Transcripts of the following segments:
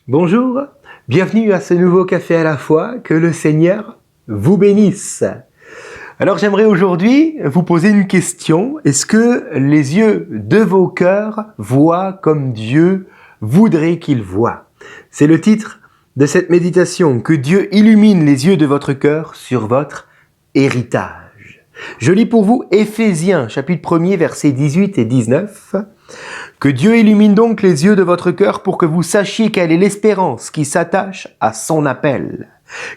Bonjour, bienvenue à ce nouveau café à la fois, que le Seigneur vous bénisse. Alors j'aimerais aujourd'hui vous poser une question. Est-ce que les yeux de vos cœurs voient comme Dieu voudrait qu'ils voient? C'est le titre de cette méditation, que Dieu illumine les yeux de votre cœur sur votre héritage. Je lis pour vous Éphésiens chapitre 1er versets 18 et 19. Que Dieu illumine donc les yeux de votre cœur pour que vous sachiez quelle est l'espérance qui s'attache à son appel.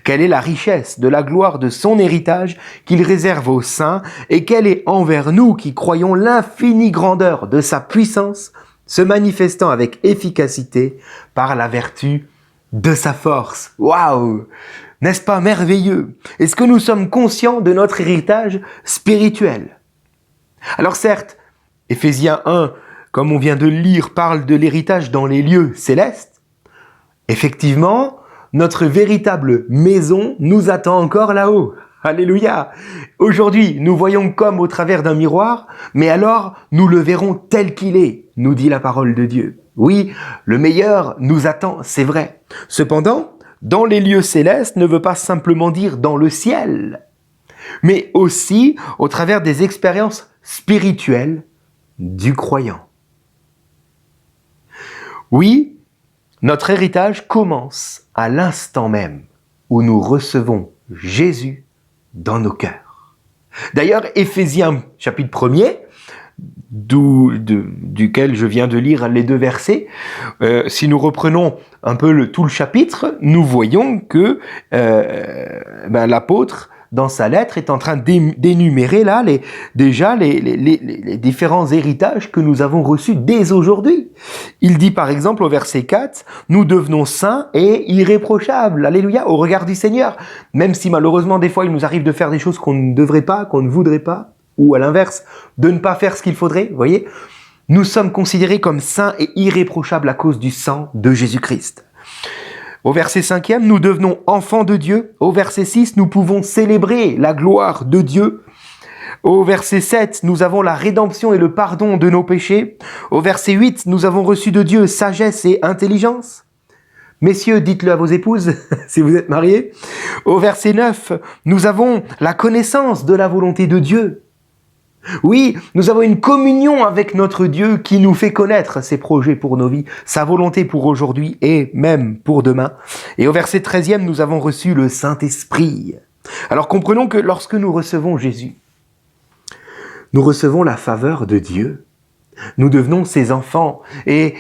Quelle est la richesse de la gloire de son héritage qu'il réserve aux saints et quelle est envers nous qui croyons l'infinie grandeur de sa puissance se manifestant avec efficacité par la vertu de sa force. Waouh! N'est-ce pas merveilleux? Est-ce que nous sommes conscients de notre héritage spirituel? Alors certes, Éphésiens 1, comme on vient de le lire, parle de l'héritage dans les lieux célestes. Effectivement, notre véritable maison nous attend encore là-haut. Alléluia! Aujourd'hui, nous voyons comme au travers d'un miroir, mais alors nous le verrons tel qu'il est, nous dit la parole de Dieu. Oui, le meilleur nous attend, c'est vrai. Cependant, dans les lieux célestes ne veut pas simplement dire dans le ciel, mais aussi au travers des expériences spirituelles du croyant. Oui, notre héritage commence à l'instant même où nous recevons Jésus dans nos cœurs. D'ailleurs, Éphésiens chapitre 1er, duquel je viens de lire les 2 versets, si nous reprenons un peu tout le chapitre, nous voyons que l'apôtre, dans sa lettre, est en train d'énumérer là les différents héritages que nous avons reçus dès aujourd'hui. Il dit par exemple au verset 4, « Nous devenons saints et irréprochables, alléluia, au regard du Seigneur. » Même si malheureusement des fois il nous arrive de faire des choses qu'on ne devrait pas, qu'on ne voudrait pas, ou à l'inverse, de ne pas faire ce qu'il faudrait, vous voyez, nous sommes considérés comme saints et irréprochables à cause du sang de Jésus-Christ. Au verset 5e, nous devenons enfants de Dieu. Au verset 6, nous pouvons célébrer la gloire de Dieu. Au verset 7, nous avons la rédemption et le pardon de nos péchés. Au verset 8, nous avons reçu de Dieu sagesse et intelligence. Messieurs, dites-le à vos épouses, si vous êtes mariés. Au verset 9, nous avons la connaissance de la volonté de Dieu. Oui, nous avons une communion avec notre Dieu qui nous fait connaître ses projets pour nos vies, sa volonté pour aujourd'hui et même pour demain. Et au verset 13e, nous avons reçu le Saint-Esprit. Alors comprenons que lorsque nous recevons Jésus, nous recevons la faveur de Dieu. Nous devenons ses enfants et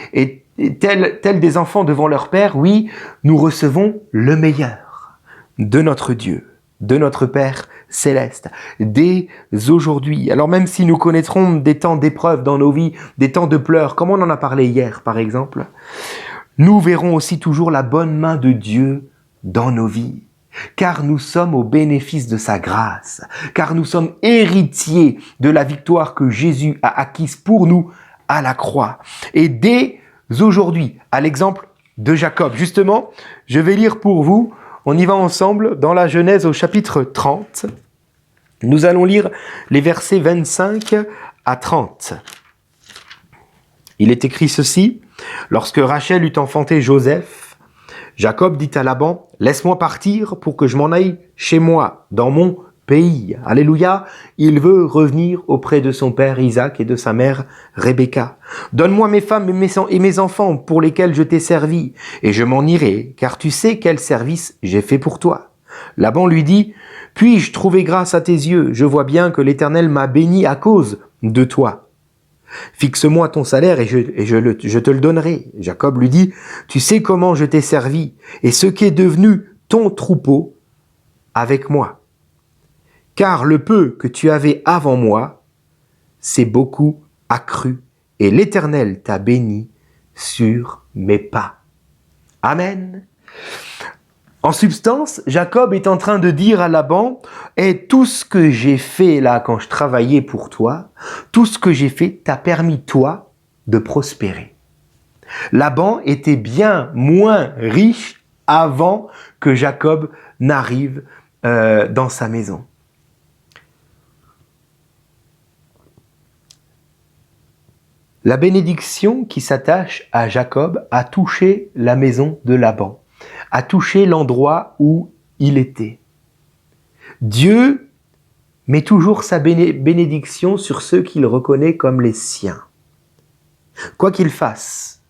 tels des enfants devant leur Père, oui, nous recevons le meilleur de notre Dieu, de notre Père céleste, dès aujourd'hui. Alors même si nous connaîtrons des temps d'épreuve dans nos vies, des temps de pleurs, comme on en a parlé hier par exemple, nous verrons aussi toujours la bonne main de Dieu dans nos vies. Car nous sommes au bénéfice de sa grâce, car nous sommes héritiers de la victoire que Jésus a acquise pour nous à la croix. Et dès aujourd'hui, à l'exemple de Jacob, justement, je vais lire pour vous. On y va ensemble dans la Genèse au chapitre 30. Nous allons lire les versets 25 à 30. Il est écrit ceci, « Lorsque Rachel eut enfanté Joseph, Jacob dit à Laban, « Laisse-moi partir pour que je m'en aille chez moi, dans mon pays. » Alléluia, il veut revenir auprès de son père Isaac et de sa mère Rebecca. « Donne-moi mes femmes et mes enfants pour lesquels je t'ai servi, et je m'en irai, car tu sais quel service j'ai fait pour toi. » Laban lui dit, « Puis-je trouver grâce à tes yeux? Je vois bien que l'Éternel m'a béni à cause de toi. Fixe-moi ton salaire et je te le donnerai. » Jacob lui dit, « Tu sais comment je t'ai servi, et ce qui est devenu ton troupeau avec moi. Car le peu que tu avais avant moi, c'est beaucoup accru, et l'Éternel t'a béni sur mes pas. » Amen. En substance, Jacob est en train de dire à Laban, « Et tout ce que j'ai fait là quand je travaillais pour toi, tout ce que j'ai fait t'a permis toi de prospérer. » Laban était bien moins riche avant que Jacob n'arrive dans sa maison. La bénédiction qui s'attache à Jacob a touché la maison de Laban, a touché l'endroit où il était. Dieu met toujours sa bénédiction sur ceux qu'il reconnaît comme les siens. Quoi qu'il fasse,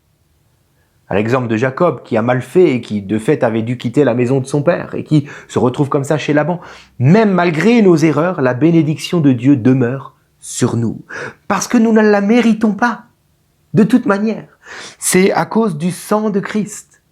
à l'exemple de Jacob qui a mal fait et qui de fait avait dû quitter la maison de son père et qui se retrouve comme ça chez Laban, même malgré nos erreurs, la bénédiction de Dieu demeure sur nous, parce que nous ne la méritons pas, de toute manière. C'est à cause du sang de Christ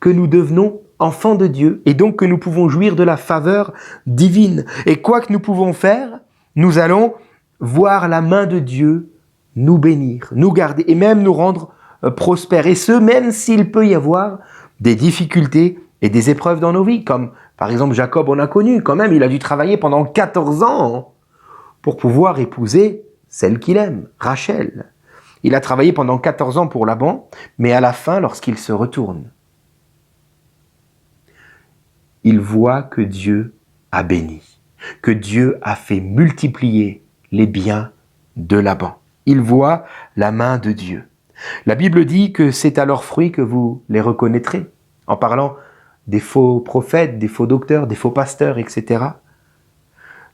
que nous devenons enfants de Dieu, et donc que nous pouvons jouir de la faveur divine. Et quoi que nous pouvons faire, nous allons voir la main de Dieu nous bénir, nous garder, et même nous rendre prospères. Et ce, même s'il peut y avoir des difficultés et des épreuves dans nos vies, comme par exemple Jacob on a connu, quand même, il a dû travailler pendant 14 ans pour pouvoir épouser celle qu'il aime, Rachel. Il a travaillé pendant 14 ans pour Laban, mais à la fin, lorsqu'il se retourne, il voit que Dieu a béni, que Dieu a fait multiplier les biens de Laban. Il voit la main de Dieu. La Bible dit que c'est à leurs fruits que vous les reconnaîtrez, en parlant des faux prophètes, des faux docteurs, des faux pasteurs, etc.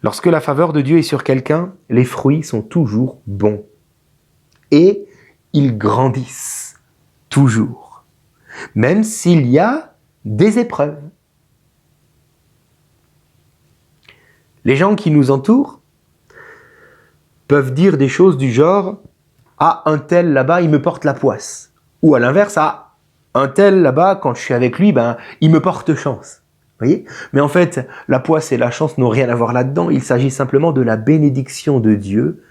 Lorsque la faveur de Dieu est sur quelqu'un, les fruits sont toujours bons. Et ils grandissent toujours, même s'il y a des épreuves. Les gens qui nous entourent peuvent dire des choses du genre « Ah, un tel là-bas, il me porte la poisse ». Ou à l'inverse, « Ah, un tel là-bas, quand je suis avec lui, il me porte chance ». Voyez ? Mais en fait, la poisse et la chance n'ont rien à voir là-dedans. Il s'agit simplement de la bénédiction de Dieu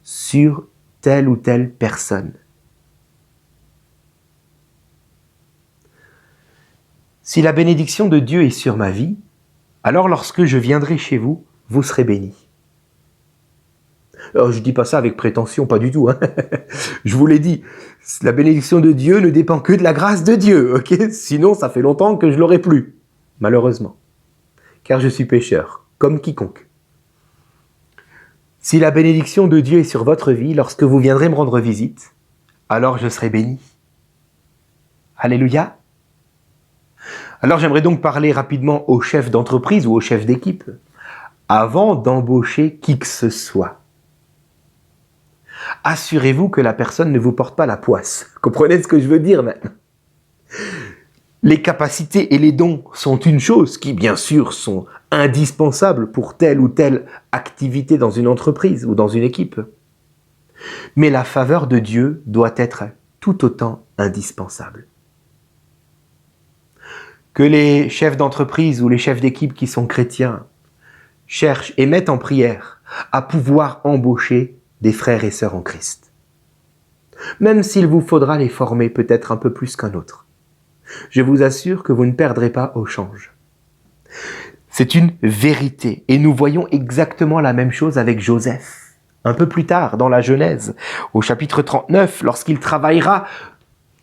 sur telle ou telle personne. Si la bénédiction de Dieu est sur ma vie, alors lorsque je viendrai chez vous, vous serez bénis. Alors, je ne dis pas ça avec prétention, pas du tout. Je vous l'ai dit, la bénédiction de Dieu ne dépend que de la grâce de Dieu. Okay ? Sinon, ça fait longtemps que je ne l'aurai plus, malheureusement. Car je suis pécheur, comme quiconque. Si la bénédiction de Dieu est sur votre vie, lorsque vous viendrez me rendre visite, alors je serai béni. Alléluia. Alors j'aimerais donc parler rapidement au chef d'entreprise ou au chef d'équipe, avant d'embaucher qui que ce soit. Assurez-vous que la personne ne vous porte pas la poisse. Comprenez ce que je veux dire maintenant ? Les capacités et les dons sont une chose qui, bien sûr, sont indispensables pour telle ou telle activité dans une entreprise ou dans une équipe. Mais la faveur de Dieu doit être tout autant indispensable. Que les chefs d'entreprise ou les chefs d'équipe qui sont chrétiens cherchent et mettent en prière à pouvoir embaucher des frères et sœurs en Christ. Même s'il vous faudra les former peut-être un peu plus qu'un autre. Je vous assure que vous ne perdrez pas au change. C'est une vérité. Et nous voyons exactement la même chose avec Joseph. Un peu plus tard, dans la Genèse, au chapitre 39, lorsqu'il travaillera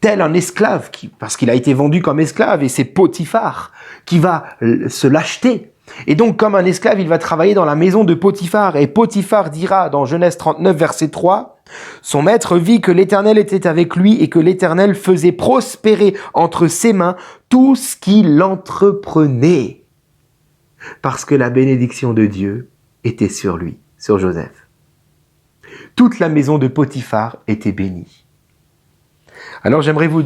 tel un esclave, parce qu'il a été vendu comme esclave, et c'est Potiphar qui va se l'acheter. Et donc, comme un esclave, il va travailler dans la maison de Potiphar. Et Potiphar dira, dans Genèse 39, verset 3, « Son maître vit que l'Éternel était avec lui et que l'Éternel faisait prospérer entre ses mains tout ce qu'il entreprenait. » Parce que la bénédiction de Dieu était sur lui, sur Joseph. Toute la maison de Potiphar était bénie. Alors j'aimerais vous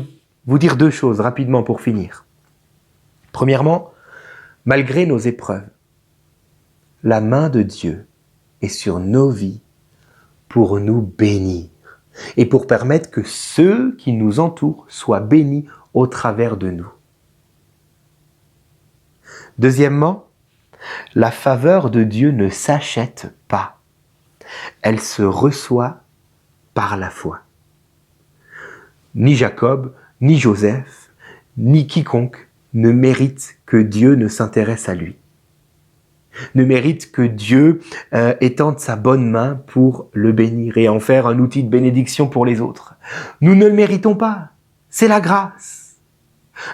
dire deux choses rapidement pour finir. Premièrement, malgré nos épreuves, la main de Dieu est sur nos vies pour nous bénir et pour permettre que ceux qui nous entourent soient bénis au travers de nous. Deuxièmement, la faveur de Dieu ne s'achète pas. Elle se reçoit par la foi. Ni Jacob, ni Joseph, ni quiconque ne mérite que Dieu ne s'intéresse à lui. Ne mérite que Dieu étende sa bonne main pour le bénir et en faire un outil de bénédiction pour les autres. Nous ne le méritons pas. C'est la grâce.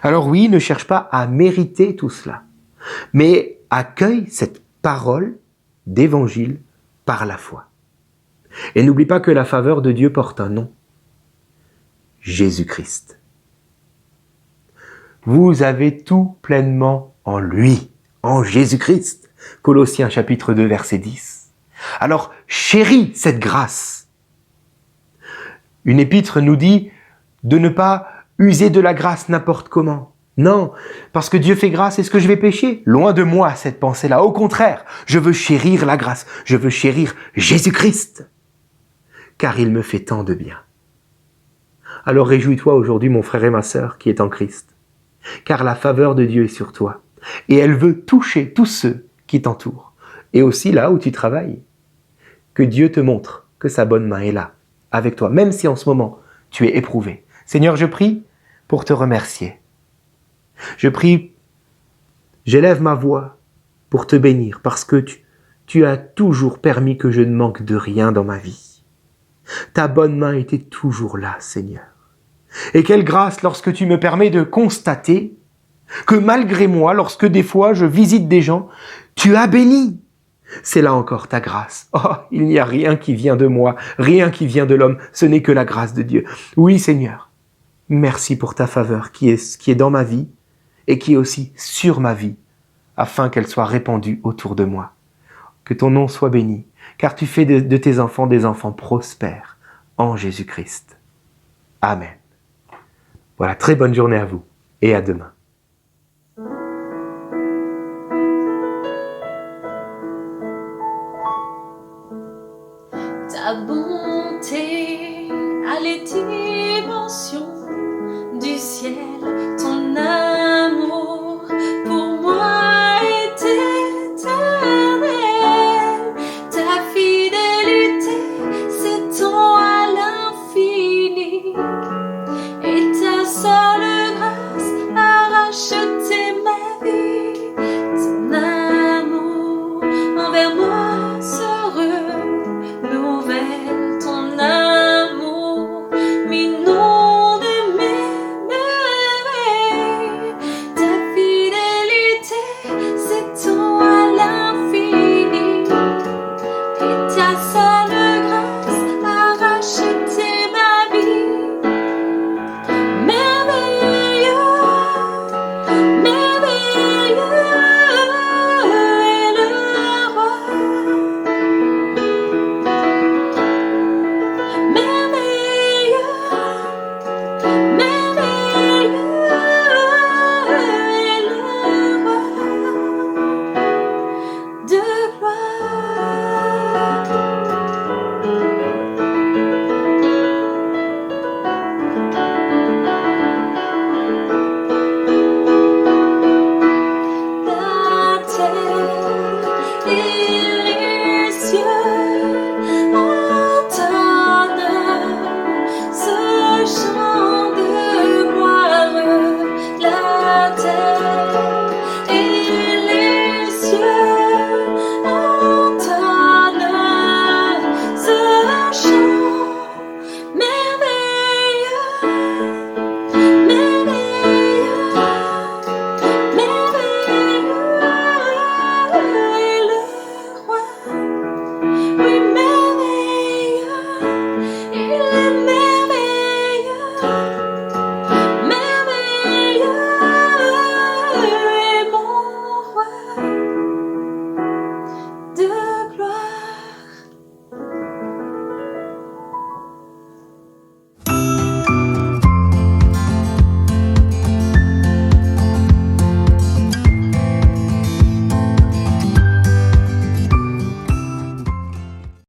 Alors oui, ne cherche pas à mériter tout cela, mais accueille cette parole d'évangile par la foi. Et n'oublie pas que la faveur de Dieu porte un nom. Jésus-Christ. Vous avez tout pleinement en lui, en Jésus-Christ. Colossiens chapitre 2, verset 10. Alors, chéris cette grâce. Une épître nous dit de ne pas user de la grâce n'importe comment. Non, parce que Dieu fait grâce, est-ce que je vais pécher? Loin de moi cette pensée-là. Au contraire, je veux chérir la grâce. Je veux chérir Jésus-Christ, car il me fait tant de bien. Alors réjouis-toi aujourd'hui, mon frère et ma sœur, qui est en Christ, car la faveur de Dieu est sur toi, et elle veut toucher tous ceux qui t'entourent, et aussi là où tu travailles. Que Dieu te montre que sa bonne main est là, avec toi, même si en ce moment, tu es éprouvé. Seigneur, je prie pour te remercier. Je prie, j'élève ma voix pour te bénir, parce que tu as toujours permis que je ne manque de rien dans ma vie. Ta bonne main était toujours là, Seigneur. Et quelle grâce lorsque tu me permets de constater que malgré moi, lorsque des fois je visite des gens, tu as béni. C'est là encore ta grâce. Oh, il n'y a rien qui vient de moi, rien qui vient de l'homme, ce n'est que la grâce de Dieu. Oui, Seigneur, merci pour ta faveur qui est dans ma vie et qui est aussi sur ma vie, afin qu'elle soit répandue autour de moi. Que ton nom soit béni, car tu fais de tes enfants des enfants prospères en Jésus-Christ. Amen. Voilà, très bonne journée à vous et à demain. Ta bonté a les dimensions du ciel.